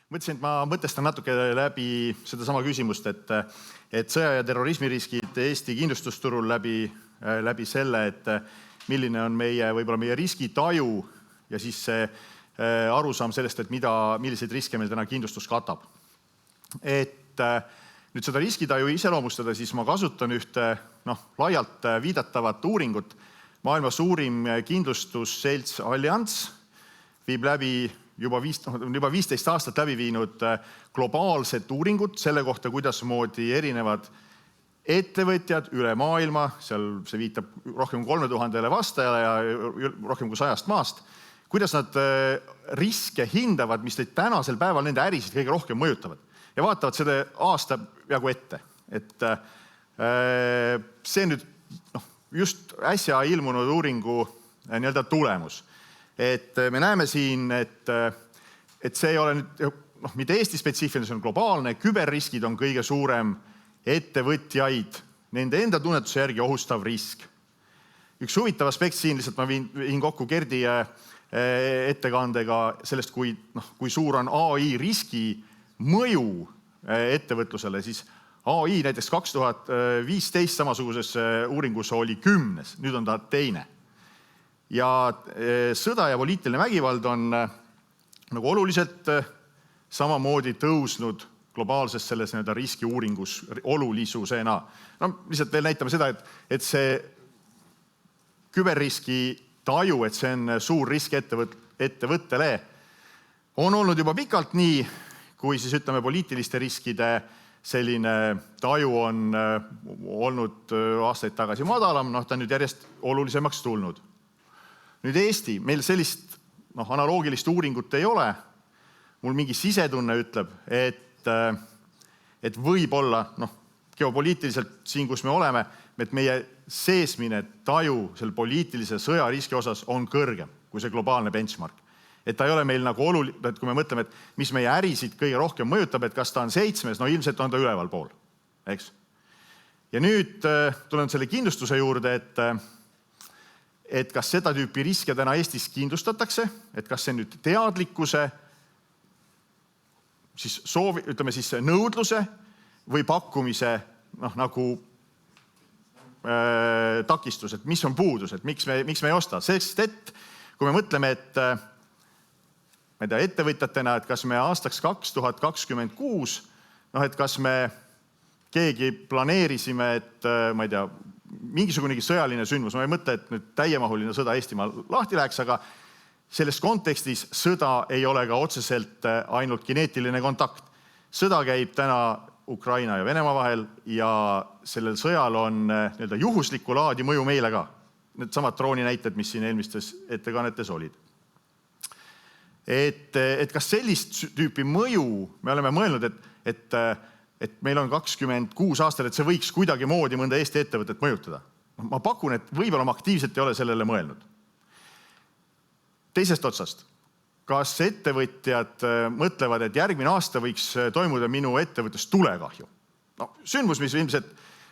Mõtlesin, et ma mõtestan natuke läbi sedasama küsimust, et sõja- ja terrorismiriskid Eesti kindlustusturul läbi selle, et milline on võib-olla meie riskitaju ja siis see arusaam sellest, et milliseid riske meil täna kindlustus katab. Et nüüd seda riskitaju iseloomustada, siis ma kasutan ühte laialt viidatavat uuringut. Maailma suurim kindlustusselts Allianz viib läbi juba 15 aastat läbi viinud globaalset uuringut selle kohta, kuidasmoodi erinevad ettevõtjad üle maailma, seal see viitab rohkem kui 3000 vastajale ja rohkem kui 100 maast, kuidas nad riske hindavad, mis neid tänasel päeval nende ärisid kõige rohkem mõjutavad. Ja vaatavad selle aasta jagu ette. Et see nüüd just äsja ilmunud uuringu tulemus. Et me näeme siin, et see ei ole nüüd mitte Eesti spetsiifiline, see on globaalne. Küberriskid on kõige suurem ettevõtjaid nende enda tunnetuse järgi ohustav risk. Üks huvitav aspekt siin, lihtsalt ma viin kokku Gerdi ettekandega sellest, kui suur on AI riski mõju ettevõtlusele, siis AI näiteks 2015 samasuguses uuringus oli 10, nüüd on ta 2. Ja sõda ja poliitiline vägivald on nagu oluliselt samamoodi tõusnud globaalses selles riskiuuringus olulisusena. Lihtsalt veel näitame seda, et see küberriski taju, et see on suur risk ettevõttele, on olnud juba pikalt nii, kui siis ütleme poliitiliste riskide selline taju on olnud aastaid tagasi madalam, ta on nüüd järjest olulisemaks tulnud. Nüüd Eesti, meil sellist analoogilist uuringut ei ole. Mul mingi sisetunne ütleb, et võib-olla geopoliitiliselt siin, kus me oleme, et meie seesmine taju selle poliitilise sõjariski osas on kõrgem kui see globaalne benchmark. Et ta ei ole meil nagu oluline, et kui me mõtleme, et mis meie ärisid kõige rohkem mõjutab, et kas ta on 7, ilmselt on ta üleval pool. Eks? Ja nüüd tulen selle kindlustuse juurde, et kas seda tüüpi riske täna Eestis kindlustatakse, et kas see nüüd teadlikkuse, siis nõudluse või pakkumise nagu takistus, et mis on puudus, et miks me ei osta. Sest et kui me mõtleme, et ettevõtjatena, et kas me aastaks 2026, et kas me keegi planeerisime, et ma ei tea, mingisugunegi sõjaline sündmus, ma ei mõtle, et nüüd täiemahuline sõda Eestimaal lahti läheks, aga selles kontekstis sõda ei ole ka otseselt ainult kineetiline kontakt. Sõda käib täna Ukraina ja Venemaa vahel ja sellel sõjal on juhuslikku laadi mõju meile ka. Need samad drooni näited, mis siin eelmistes ettekannetes olid. Et kas sellist tüüpi mõju me oleme mõelnud, et meil on 26 aastal, et see võiks kuidagi moodi mõnda Eesti ettevõtet mõjutada. Ma pakun, et võib-olla ma aktiivselt ei ole sellele mõelnud. Teisest otsast, kas ettevõtjad mõtlevad, et järgmine aasta võiks toimuda minu ettevõttes tulekahju? Sündmus, mis ilmselt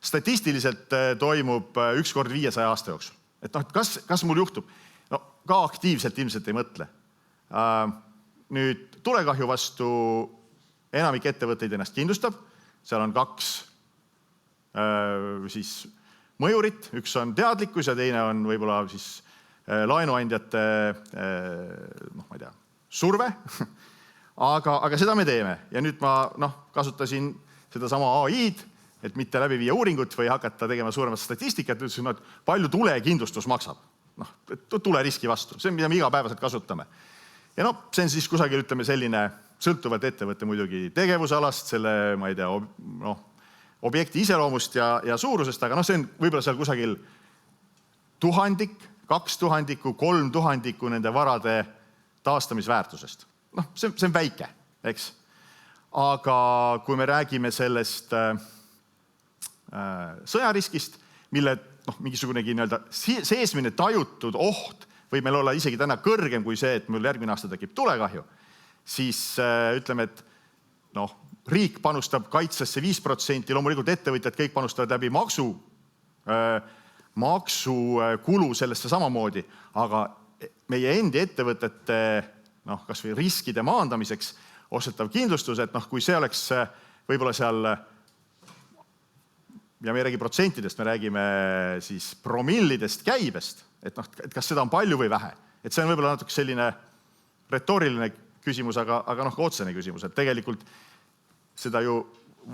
statistiliselt toimub 1 kord 500 aasta jooksul. Et kas mul juhtub? Ka aktiivselt ilmselt ei mõtle. Nüüd tulekahju vastu enamik ettevõtteid ennast kindlustab. Seal on 2 mõjurit. Üks on teadlikkus ja teine on võib-olla laenuandjate surve. Aga seda me teeme. Ja nüüd ma kasutasin sedasama AI-d, et mitte läbi viia uuringut või hakata tegema suuremat statistikat. Ütlesin, et palju tulekindlustus maksab. Tuleriski vastu. See on, mida me igapäevaselt kasutame. Ja see on siis kusagil, ütleme, selline sõltuvalt ettevõtte muidugi tegevusalast, selle, ma ei tea, objekti iseloomust ja suurusest, aga see on võib-olla seal kusagil 1000, 2000, 3000 nende varade taastamisväärtusest. See on väike, eks? Aga kui me räägime sellest sõjariskist, mille mingisugunegi seesmine tajutud oht võib meil olla isegi täna kõrgem kui see, et meil järgmine aasta tekib tulekahju, siis ütleme, et riik panustab kaitsesse 5%, loomulikult ettevõtjad kõik panustavad läbi maksukulu sellesse samamoodi, aga meie endi ettevõtete kas või riskide maandamiseks ostetav kindlustus, et kui see oleks võib-olla seal, ja me ei räägi protsentidest, me räägime siis promillidest käibest, et kas seda on palju või vähe. Et see on võib-olla natuke selline retooriline küsimus, aga otsene küsimus, et tegelikult seda ju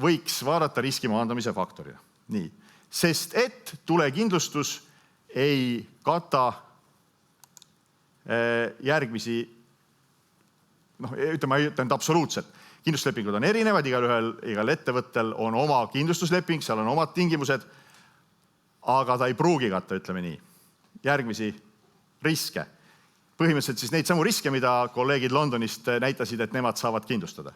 võiks vaadata riski maandamise faktorina. Nii. Sest et tulekindlustus ei kata järgmisi, ma ütlen absoluutselt, kindlustuslepingud on erinevad, igal ettevõttel on oma kindlustusleping, seal on omad tingimused, aga ta ei pruugi katta, ütleme nii, järgmisi riske. Põhimõtteliselt siis neid samu riske, mida kolleegid Londonist näitasid, et nemad saavad kindlustada.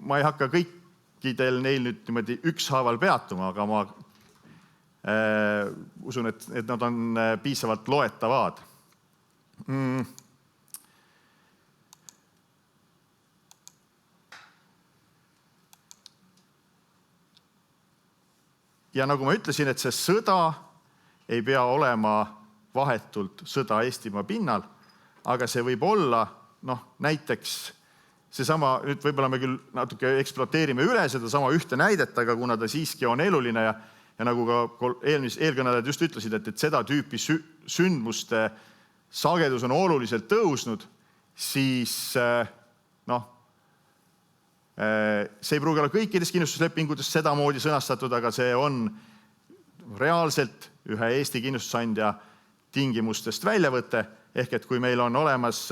Ma ei hakka kõikidel neil nüüd niimoodi ükshaaval peatuma, aga ma usun, et nad on piisavalt loetavad. Ja nagu ma ütlesin, et see sõda ei pea olema vahetult sõda Eestimaa pinnal, aga see võib olla, näiteks seesama, nüüd võib-olla me küll natuke eksploateerime üle seda sama ühte näidet, aga kuna ta siiski on eluline ja nagu ka eelkõnelejad just ütlesid, et seda tüüpi sündmuste sagedus on oluliselt tõusnud, siis see ei pruugi olla kõikides kindlustuslepingutes sedamoodi sõnastatud, aga see on reaalselt ühe Eesti kindlustusandja tingimustest väljavõte, ehk et kui meil on olemas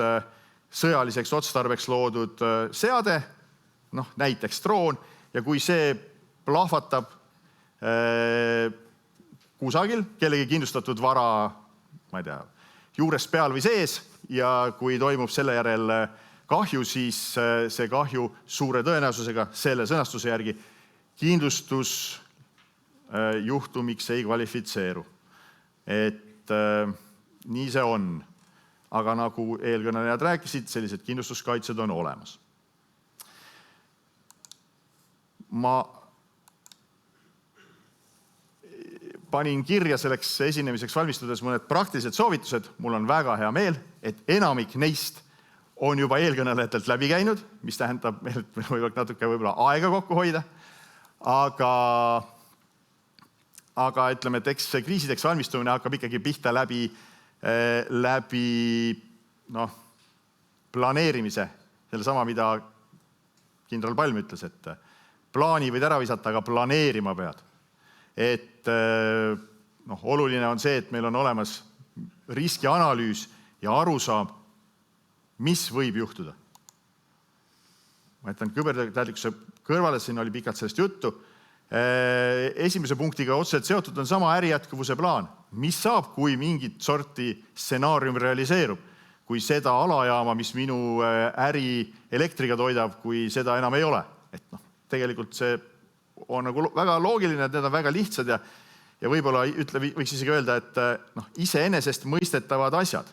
sõjaliseks otstarbeks loodud seade, näiteks droon, ja kui see plahvatab kusagil, kellegi kindlustatud vara, ma ei tea, juurest peal või sees, ja kui toimub selle järel kahju, siis see kahju suure tõenäosusega selle sõnastuse järgi kindlustusjuhtumiks ei kvalifitseeru. Et nii see on. Aga nagu eelkõnelejad rääkisid, sellised kindlustuskaitsed on olemas. Ma panin kirja selleks esinemiseks valmistudes mõned praktilised soovitused. Mul on väga hea meel, et enamik neist on juba eelkõnelejatelt läbi käinud, mis tähendab meil, et meil võib natuke aega kokku hoida. Aga ütleme, et eks kriisideks valmistumine hakkab ikkagi pihta läbi planeerimise. Selle sama, mida kindral Palm ütles, et plaani võid ära visata, aga planeerima pead. Et oluline on see, et meil on olemas riskianalüüs ja arusaam, mis võib juhtuda. Ma jätan küberteadlikkuse kõrvale, siin oli pikalt sellest juttu. Esimese punktiga otseselt seotud on sama ärijätkuvuse plaan. Mis saab, kui mingit sorti stsenaarium realiseerub? Kui seda alajaama, mis minu äri elektriga toidab, kui seda enam ei ole. Et tegelikult see on nagu väga loogiline, et need on väga lihtsad ja võib-olla võiks isegi öelda, et iseenesest mõistetavad asjad.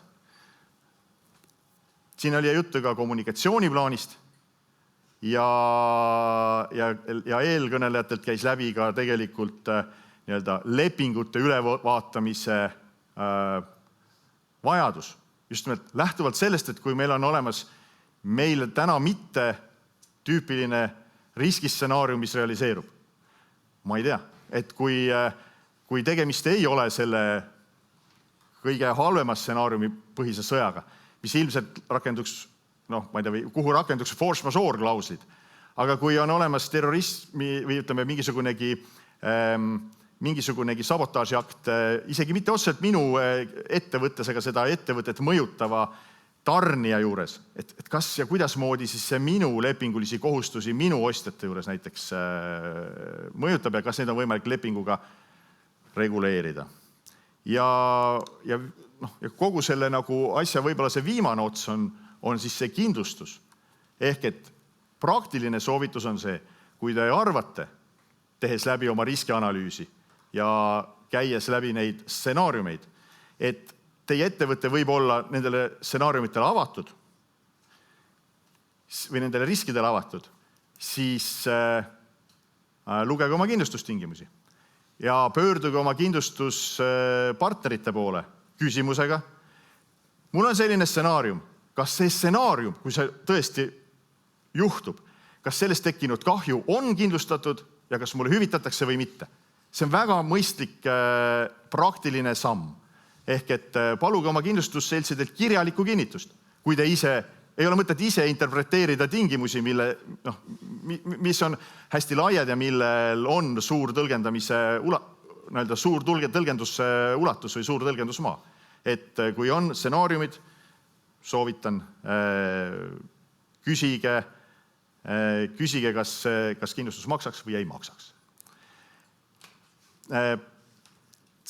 Siin oli juttu ka kommunikatsiooniplaanist ja eelkõnelejatelt käis läbi ka tegelikult lepingute ülevaatamise vajadus. Just nimelt lähtuvalt sellest, et kui meil on olemas meil täna mitte tüüpiline riskistsenaarium, mis realiseerub. Ma ei tea, et kui tegemist ei ole selle kõige halvema stsenaariumi põhise sõjaga, mis ilmselt rakenduks, ma ei tea, kuhu rakenduks force majeure klauslid. Aga kui on olemas terrorismi või ütleme mingisugunegi sabotaažiakt, isegi mitte otseselt minu ettevõttes, aga seda ettevõtet mõjutava tarnija juures, et kas ja kuidas moodi siis see minu lepingulisi kohustusi minu ostjate juures näiteks mõjutab ja kas neid on võimalik lepinguga reguleerida. Ja kogu selle asja võib-olla see viimane ots on siis see kindlustus. Ehk et praktiline soovitus on see, kui te arvate, tehes läbi oma riskianalüüsi ja käies läbi neid stsenaariumeid, et teie ettevõte võib olla nendele stsenaariumitele avatud või nendele riskidele avatud, siis lugege oma kindlustustingimusi ja pöörduge oma kindlustuspartnerite poole küsimusega. Mul on selline stsenaarium. kas see stsenaarium, kui see tõesti juhtub, kas sellest tekkinud kahju on kindlustatud ja kas mulle hüvitatakse või mitte. See on väga mõistlik praktiline samm. Ehk et paluge oma kindlustusseltsidelt kirjalikku kinnitust, kui te ise, ei ole mõtet ise interpreteerida tingimusi, mis on hästi laiad ja millel on suur tõlgenduse ulatus või suur tõlgendusmaa. Et kui on stsenaariumid, soovitan küsige, kas kindlustus maksaks või ei maksaks.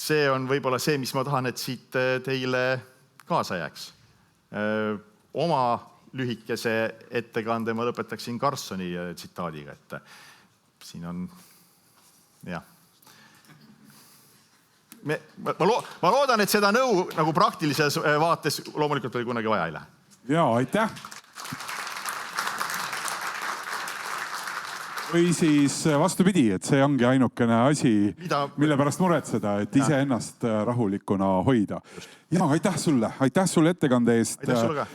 See on võib-olla see, mis ma tahan, et siit teile kaasa jääks. Oma lühikese ettekande ma lõpetaksin Carsoni tsitaadiga, et siin on, jah. Ma loodan, et seda nõu nagu praktilises vaates loomulikult oli kunagi vaja ei lähe. Jaa, aitäh! Või siis vastupidi, et see ongi ainukene asi, mille pärast muretseda, et ise ennast rahulikuna hoida. Ja aitäh sulle ettekande eest.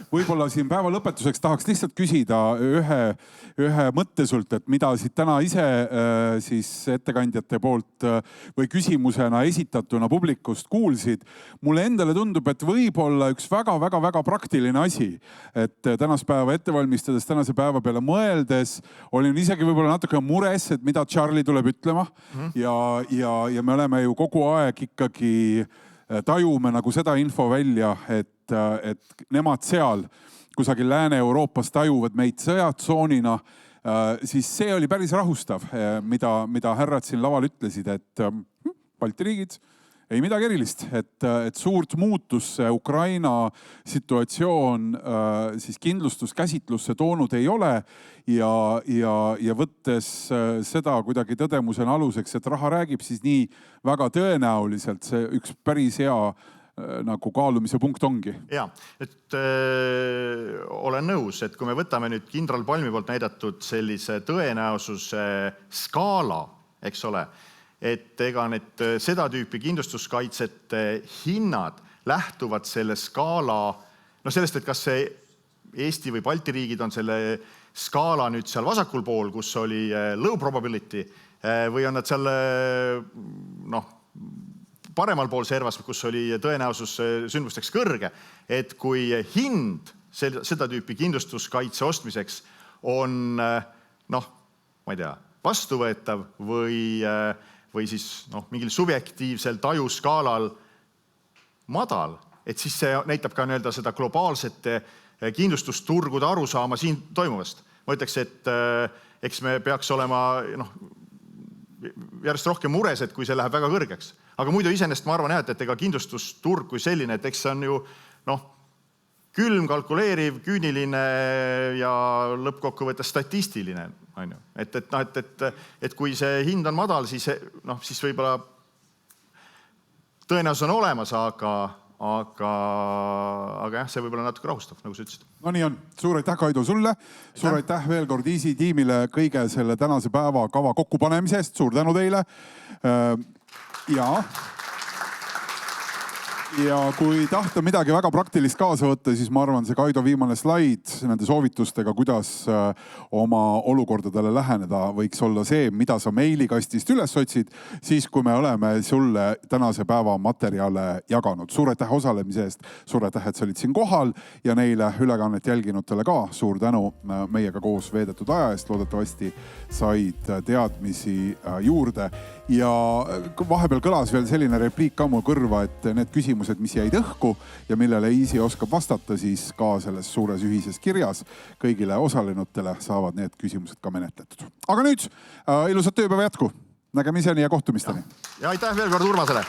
Võib-olla siin päeva lõpetuseks tahaks lihtsalt küsida ühe mõtte sult, et mida siit täna ise siis ettekandjate poolt või küsimusena esitatuna publikust kuulsid. Mulle endale tundub, et võib-olla üks väga praktiline asi, et tänast päeva ettevalmistades, tänase päeva peale mõeldes, olin isegi võib-olla natuke mures, et mida Charlie tuleb ütlema ja me oleme ju kogu aeg ikkagi tajume nagu seda info välja, et nemad seal kusagil Lääne-Euroopas tajuvad meid sõjatsoonina, siis see oli päris rahustav, mida härrad siin laval ütlesid, et Balti riigid, ei midagi erilist, et suurt muutusse Ukraina situatsioon siis kindlustuskäsitlusse toonud ei ole ja võttes seda kuidagi tõdemusena aluseks, et raha räägib, siis nii väga tõenäoliselt see üks päris hea nagu kaalumise punkt ongi. Ja, et olen nõus, et kui me võtame nüüd kindral Palmi poolt näidatud sellise tõenäosuse skaala, eks ole, et ega need seda tüüpi kindlustuskaitsete hinnad lähtuvad selle skaala, sellest, et kas see Eesti või Balti riigid on selle skaala nüüd seal vasakul pool, kus oli low probability, või on nad seal paremal pool servas, kus oli tõenäosus sündmusteks kõrge, et kui hind seda tüüpi kindlustuskaitse ostmiseks on, ma ei tea, vastuvõetav või siis mingil subjektiivsel tajuskaalal madal, et siis see näitab ka seda globaalsete kindlustusturgude arusaama siin toimuvast. Ma ütleks, et eks me peaks olema järjest rohkem mures, et kui see läheb väga kõrgeks. Aga muidu iseenesest ma arvan, et ega kindlustusturg kui selline, et eks see on ju külm, kalkuleeriv, küüniline ja lõppkokkuvõttes statistiline. Et kui see hind on madal, siis võib-olla tõenäosus on olemas, aga jah, see võib-olla natuke rahustav, nagu sa ütlesid. No nii on. Suur aitäh, Kaido, sulle. Suur aitäh veel kord Easy tiimile kõige selle tänase päeva kava kokkupanemisest. Suur tänu teile. Ja kui tahta midagi väga praktilist kaasa võtta, siis ma arvan, see Kaido viimane slaid nende soovitustega, kuidas oma olukordadele läheneda, võiks olla see, mida sa meilikastist üles otsid, siis kui me oleme sulle tänase päeva materjale jaganud. Suur aitäh osalemise eest, suur aitäh, et sa olid siin kohal ja neile ülekannet jälginutele ka. Suur tänu meiega koos veedetud aja eest. Loodetavasti said teadmisi juurde. Ja vahepeal kõlas veel selline repliik ka mu kõrva, et need küsimused, mis jäid õhku ja millele Easy oskab vastata, siis ka selles suures ühises kirjas kõigile osalenutele saavad need küsimused ka menetletud. Aga nüüd ilusat tööpäeva jätku. Nägemiseni ja kohtumisteni. Ja aitäh veel kord Urmasele.